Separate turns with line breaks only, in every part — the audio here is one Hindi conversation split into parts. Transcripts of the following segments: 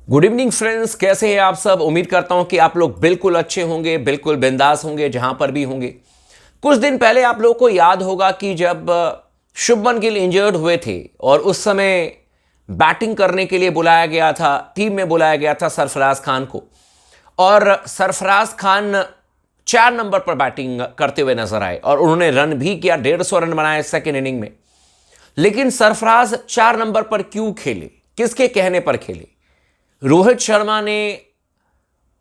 गुड इवनिंग फ्रेंड्स, कैसे हैं आप सब। उम्मीद करता हूं कि आप लोग बिल्कुल अच्छे होंगे, बिल्कुल बिंदास होंगे जहां पर भी होंगे। कुछ दिन पहले आप लोगों को याद होगा कि जब शुभमन गिल इंजर्ड हुए थे और उस समय बैटिंग करने के लिए बुलाया गया था, टीम में बुलाया गया था सरफराज खान को, और सरफराज खान 4 नंबर पर बैटिंग करते हुए नजर आए और उन्होंने रन भी किया, 150 रन बनाए सेकेंड इनिंग में। लेकिन सरफराज 4 नंबर पर क्यों खेले, किसके कहने पर खेले? रोहित शर्मा ने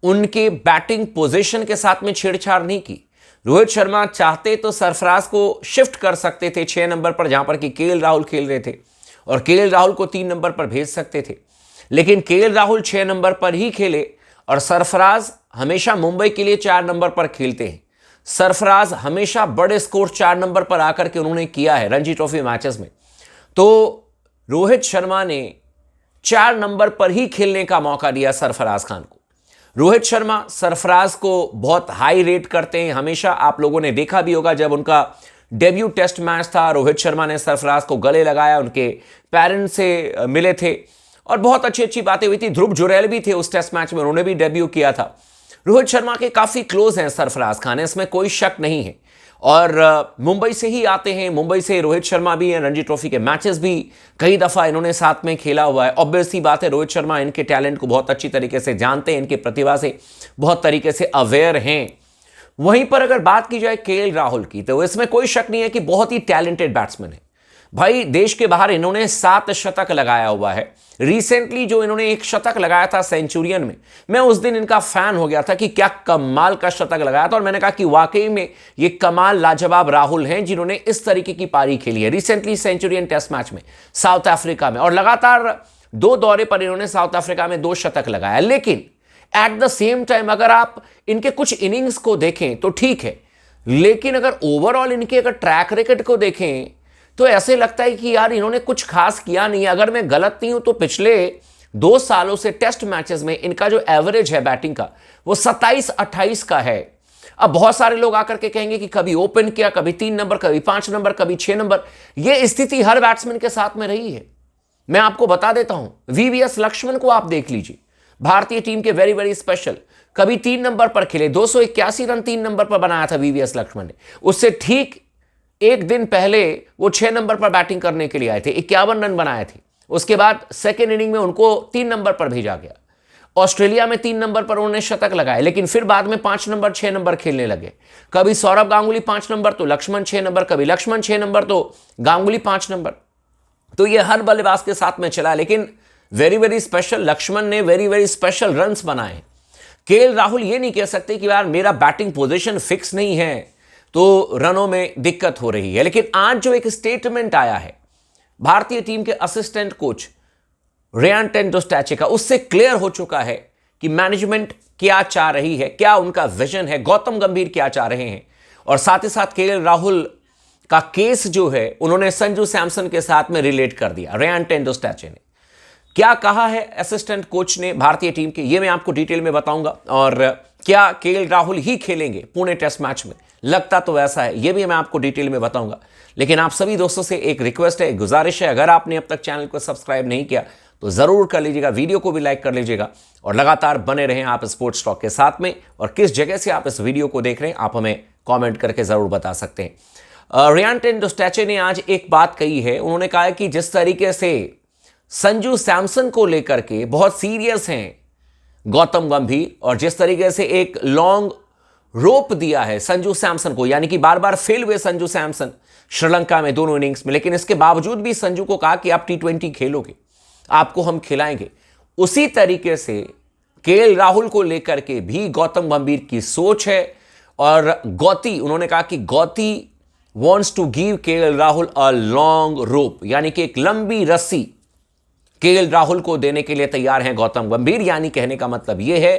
उनके बैटिंग पोजीशन के साथ में छेड़छाड़ नहीं की। रोहित शर्मा चाहते तो सरफराज को शिफ्ट कर सकते थे 6 नंबर पर, जहां पर कि केएल राहुल खेल रहे थे, और केएल राहुल को 3 नंबर पर भेज सकते थे। लेकिन केएल राहुल 6 नंबर पर ही खेले और सरफराज हमेशा मुंबई के लिए 4 नंबर पर खेलते हैं। सरफराज हमेशा बड़े स्कोर 4 नंबर पर आकर के उन्होंने किया है रणजी ट्रॉफी मैचेस में। तो रोहित शर्मा ने 4 नंबर पर ही खेलने का मौका दिया सरफराज खान को। रोहित शर्मा सरफराज को बहुत हाई रेट करते हैं हमेशा। आप लोगों ने देखा भी होगा, जब उनका डेब्यू टेस्ट मैच था, रोहित शर्मा ने सरफराज को गले लगाया, उनके पेरेंट्स से मिले थे और बहुत अच्छी अच्छी बातें हुई थी। ध्रुव जुरैल भी थे उस टेस्ट मैच में, उन्होंने भी डेब्यू किया था। रोहित शर्मा के काफी क्लोज हैं सरफराज खान, इसमें कोई शक नहीं है। और मुंबई से ही आते हैं, मुंबई से रोहित शर्मा भी हैं। रणजी ट्रॉफी के मैचेस भी कई दफा इन्होंने साथ में खेला हुआ है। ऑब्वियस सी बात है, रोहित शर्मा इनके टैलेंट को बहुत अच्छी तरीके से जानते हैं, इनके प्रतिभा से बहुत तरीके से अवेयर हैं। वहीं पर अगर बात की जाए केएल राहुल की, तो इसमें कोई शक नहीं है कि बहुत ही टैलेंटेड बैट्समैन है भाई। देश के बाहर इन्होंने 7 शतक लगाया हुआ है। रिसेंटली जो इन्होंने एक शतक लगाया था सेंचुरियन में, मैं उस दिन इनका फैन हो गया था कि क्या कमाल का शतक लगाया था, और मैंने कहा कि वाकई में ये कमाल लाजवाब राहुल हैं जिन्होंने इस तरीके की पारी खेली है रिसेंटली सेंचुरियन टेस्ट मैच में साउथ अफ्रीका में। और लगातार 2 दौरे पर इन्होंने साउथ अफ्रीका में 2 शतक लगाया। लेकिन एट द सेम टाइम अगर आप इनके कुछ इनिंग्स को देखें तो ठीक है, लेकिन अगर ओवरऑल इनके अगर ट्रैक रिकॉर्ड को देखें तो ऐसे लगता है कि यार इन्होंने कुछ खास किया नहीं है। अगर मैं गलत नहीं हूं तो पिछले 2 सालों से टेस्ट मैचेस में इनका जो एवरेज है बैटिंग का, वो 27-28 का है। अब बहुत सारे लोग आकर के कहेंगे कि कभी ओपन किया, कभी 3 नंबर, कभी 5 नंबर, कभी 6 नंबर। यह स्थिति हर बैट्समैन के साथ में रही है। मैं आपको बता देता हूं, वीवीएस लक्ष्मण को आप देख लीजिए, भारतीय टीम के वेरी वेरी स्पेशल, कभी 3 नंबर पर खेले, 281 रन 3 नंबर पर बनाया था वीवीएस लक्ष्मण ने। उससे ठीक एक दिन पहले वो 6 नंबर पर बैटिंग करने के लिए आए थे, 51 रन बनाए थे। उसके बाद सेकेंड इनिंग में उनको 3 नंबर पर भेजा गया। ऑस्ट्रेलिया में 3 नंबर पर उन्होंने शतक लगाए, लेकिन फिर बाद में 5 नंबर 6 नंबर खेलने लगे। कभी सौरभ गांगुली 5 नंबर तो लक्ष्मण 6 नंबर, कभी लक्ष्मण 6 नंबर तो गांगुली 5 नंबर। तो ये हर बल्लेबाज के साथ में चला, लेकिन वेरी वेरी स्पेशल लक्ष्मण ने वेरी वेरी स्पेशल रन्स बनाए। केएल राहुल ये नहीं कह सकते कि यार मेरा बैटिंग पोजीशन फिक्स नहीं है तो रनों में दिक्कत हो रही है। लेकिन आज जो एक स्टेटमेंट आया है भारतीय टीम के असिस्टेंट कोच रेयान टेंडुस्टैचे का, उससे क्लियर हो चुका है कि मैनेजमेंट क्या चाह रही है, क्या उनका विजन है, गौतम गंभीर क्या चाह रहे हैं। और साथ ही साथ केएल राहुल का केस जो है उन्होंने संजू सैमसन के साथ में रिलेट कर दिया। रेयान टेंडुस्टैचे ने क्या कहा है असिस्टेंट कोच ने भारतीय टीम के, ये मैं आपको डिटेल में बताऊंगा। और क्या केएल राहुल ही खेलेंगे पुणे टेस्ट मैच में, लगता तो वैसा है, ये भी मैं आपको डिटेल में बताऊंगा। लेकिन आप सभी दोस्तों से एक रिक्वेस्ट है, एक गुजारिश है, अगर आपने अब तक चैनल को सब्सक्राइब नहीं किया तो जरूर कर लीजिएगा, वीडियो को भी लाइक कर लीजिएगा और लगातार बने रहें आप स्पोर्ट्स टॉक के साथ में। और किस जगह से आप इस वीडियो को देख रहे हैं आप हमें कॉमेंट करके जरूर बता सकते हैं। रेयान टेंडुस्टैचे ने आज एक बात कही है, उन्होंने कहा है कि जिस तरीके से संजू सैमसन को लेकर के बहुत सीरियस हैं गौतम गंभीर, और जिस तरीके से एक लॉन्ग रोप दिया है संजू सैमसन को, यानी कि बार बार फेल हुए संजू सैमसन श्रीलंका में दोनों इनिंग्स में, लेकिन इसके बावजूद भी संजू को कहा कि आप T20 खेलोगे, आपको हम खिलाएंगे। उसी तरीके से केएल राहुल को लेकर के भी गौतम गंभीर की सोच है। और गौती, उन्होंने कहा कि Gauti wants to give K L Rahul a long rope, यानी कि एक लंबी रस्सी केएल राहुल को देने के लिए तैयार हैं गौतम गंभीर। यानी कहने का मतलब यह है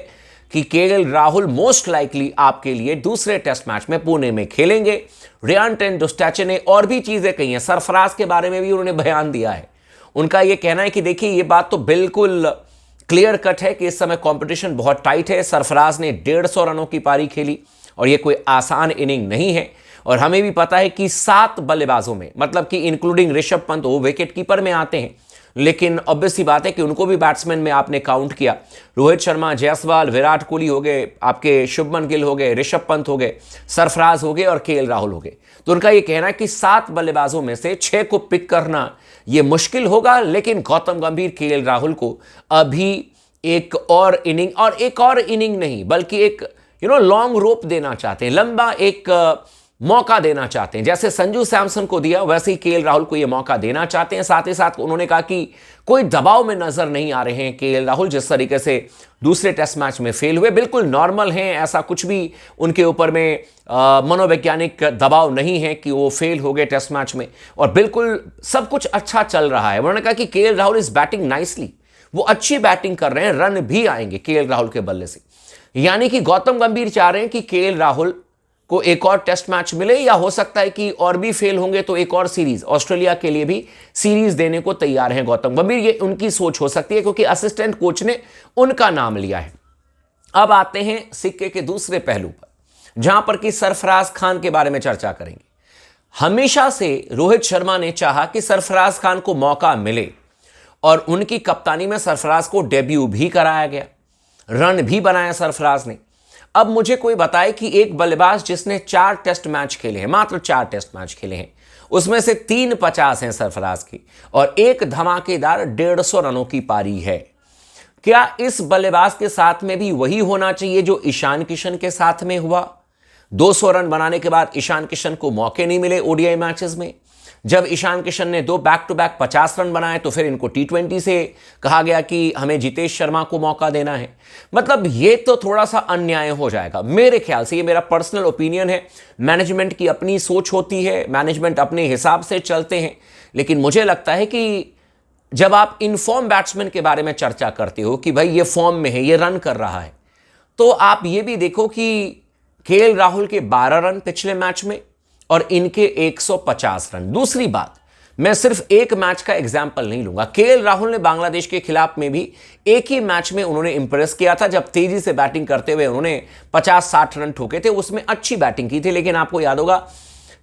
कि केएल राहुल मोस्ट लाइकली आपके लिए दूसरे टेस्ट मैच में पुणे में खेलेंगे। रेयान टेंडुस्टैचे ने और भी चीजें कही हैं, सरफराज के बारे में भी उन्होंने बयान दिया है। उनका यह कहना है कि देखिए ये बात तो बिल्कुल क्लियर कट है कि इस समय कंपटीशन बहुत टाइट है। सरफराज ने 150 रनों की पारी खेली और यह कोई आसान इनिंग नहीं है। और हमें भी पता है कि 7 बल्लेबाजों में, मतलब कि इंक्लूडिंग ऋषभ पंत, वो विकेट कीपर में आते हैं, लेकिन ऑब्वियस सी बात है कि उनको भी बैट्समैन में आपने काउंट किया। रोहित शर्मा, जायसवाल, विराट कोहली हो गए, आपके शुभमन गिल हो गए, ऋषभ पंत हो गए, सरफराज हो गए और केएल राहुल हो गए। तो उनका यह कहना है कि 7 बल्लेबाजों में से 6 को पिक करना यह मुश्किल होगा, लेकिन गौतम गंभीर, केएल राहुल को अभी एक और इनिंग नहीं बल्कि एक लॉन्ग रोप देना चाहते हैं, लंबा एक मौका देना चाहते हैं। जैसे संजू सैमसन को दिया वैसे ही केएल राहुल को यह मौका देना चाहते हैं। साथ ही साथ उन्होंने कहा कि कोई दबाव में नजर नहीं आ रहे हैं केएल राहुल, जिस तरीके से दूसरे टेस्ट मैच में फेल हुए, बिल्कुल नॉर्मल हैं, ऐसा कुछ भी उनके ऊपर में मनोवैज्ञानिक दबाव नहीं है कि वो फेल हो गए टेस्ट मैच में, और बिल्कुल सब कुछ अच्छा चल रहा है। उन्होंने कहा कि KL Rahul is batting nicely, वो अच्छी बैटिंग कर रहे हैं, रन भी आएंगे केएल राहुल के बल्ले से। यानी कि गौतम गंभीर चाह रहे हैं कि केएल राहुल को एक और टेस्ट मैच मिले, या हो सकता है कि और भी फेल होंगे तो एक और सीरीज, ऑस्ट्रेलिया के लिए भी सीरीज देने को तैयार हैं गौतम गंभीर। ये उनकी सोच हो सकती है क्योंकि असिस्टेंट कोच ने उनका नाम लिया है। अब आते हैं सिक्के के दूसरे पहलू पर, जहां पर कि सरफराज खान के बारे में चर्चा करेंगे। हमेशा से रोहित शर्मा ने चाहा कि सरफराज खान को मौका मिले और उनकी कप्तानी में सरफराज को डेब्यू भी कराया गया, रन भी बनाया सरफराज ने। अब मुझे कोई बताए कि एक बल्लेबाज जिसने 4 टेस्ट मैच खेले हैं, मात्र 4 टेस्ट मैच खेले हैं, उसमें से 3 50 हैं सरफराज की और एक धमाकेदार 150 रनों की पारी है। क्या इस बल्लेबाज के साथ में भी वही होना चाहिए जो ईशान किशन के साथ में हुआ? 200 रन बनाने के बाद ईशान किशन को मौके नहीं मिले ओडीआई मैचेस में। जब ईशान किशन ने 2 बैक टू बैक 50 रन बनाए तो फिर इनको T20 से कहा गया कि हमें जितेश शर्मा को मौका देना है। मतलब ये तो थोड़ा सा अन्याय हो जाएगा मेरे ख्याल से। ये मेरा पर्सनल ओपिनियन है, मैनेजमेंट की अपनी सोच होती है, मैनेजमेंट अपने हिसाब से चलते हैं, लेकिन मुझे लगता है कि जब आप इनफॉर्म बैट्समैन के बारे में चर्चा करते हो कि भाई ये फॉर्म में है, ये रन कर रहा है, तो आप ये भी देखो कि केएल राहुल के 12 रन पिछले मैच में और इनके 150 रन। दूसरी बात, मैं सिर्फ एक मैच का एग्जाम्पल नहीं लूंगा। केएल राहुल ने बांग्लादेश के खिलाफ में भी एक ही मैच में उन्होंने इंप्रेस किया था, जब तेजी से बैटिंग करते हुए उन्होंने 50-60 रन ठोके थे, उसमें अच्छी बैटिंग की थी। लेकिन आपको याद होगा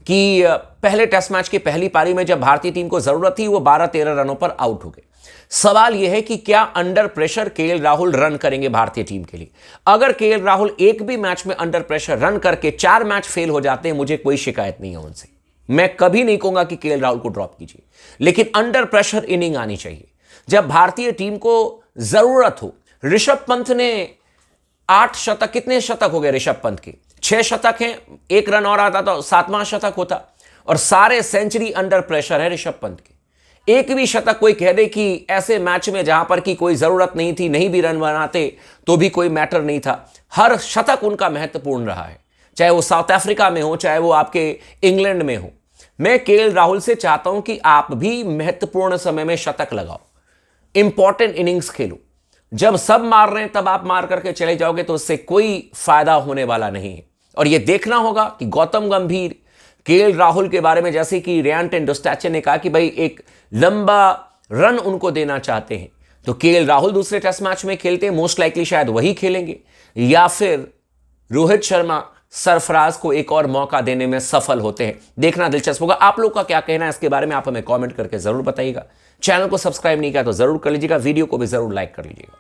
कि पहले टेस्ट मैच की पहली पारी में जब भारतीय टीम को जरूरत थी वो 12-13 रनों पर आउट हो गए। सवाल यह है कि क्या under pressure KL Rahul run करेंगे भारतीय टीम के लिए? अगर केएल राहुल एक भी मैच में अंडर प्रेशर रन करके 4 मैच फेल हो जाते हैं, मुझे कोई शिकायत नहीं है उनसे। मैं कभी नहीं कहूंगा कि केएल राहुल को ड्रॉप कीजिए, लेकिन अंडर प्रेशर इनिंग आनी चाहिए जब भारतीय टीम को जरूरत हो। ऋषभ पंत ने 8 शतक, कितने शतक हो गए ऋषभ पंत के? 6 शतक हैं, 1 रन और आता तो 7वां शतक होता, और सारे सेंचुरी अंडर प्रेशर है ऋषभ पंत के। एक भी शतक कोई कह दे कि ऐसे मैच में जहां पर कि कोई जरूरत नहीं थी, नहीं भी रन बनाते तो भी कोई मैटर नहीं था, हर शतक उनका महत्वपूर्ण रहा है, चाहे वो साउथ अफ्रीका में हो, चाहे वो आपके इंग्लैंड में हो। मैं केएल राहुल से चाहता हूं कि आप भी महत्वपूर्ण समय में शतक लगाओ, इंपॉर्टेंट इनिंग्स खेलो। जब सब मार रहे हैं तब आप मार करके चले जाओगे तो उससे कोई फायदा होने वाला नहीं है। और यह देखना होगा कि गौतम गंभीर केएल राहुल के बारे में, जैसे कि रेयान टेंडुस्टैचे ने कहा कि भाई एक लंबा रन उनको देना चाहते हैं, तो केएल राहुल दूसरे टेस्ट मैच में खेलते हैं, मोस्ट लाइकली शायद वही खेलेंगे, या फिर रोहित शर्मा सरफराज को एक और मौका देने में सफल होते हैं। देखना दिलचस्प होगा। आप लोग का क्या कहना है इसके बारे में, आप हमें कमेंट करके जरूर बताइएगा। चैनल को सब्सक्राइब नहीं किया तो जरूर कर लीजिएगा, वीडियो को भी जरूर लाइक कर लीजिएगा।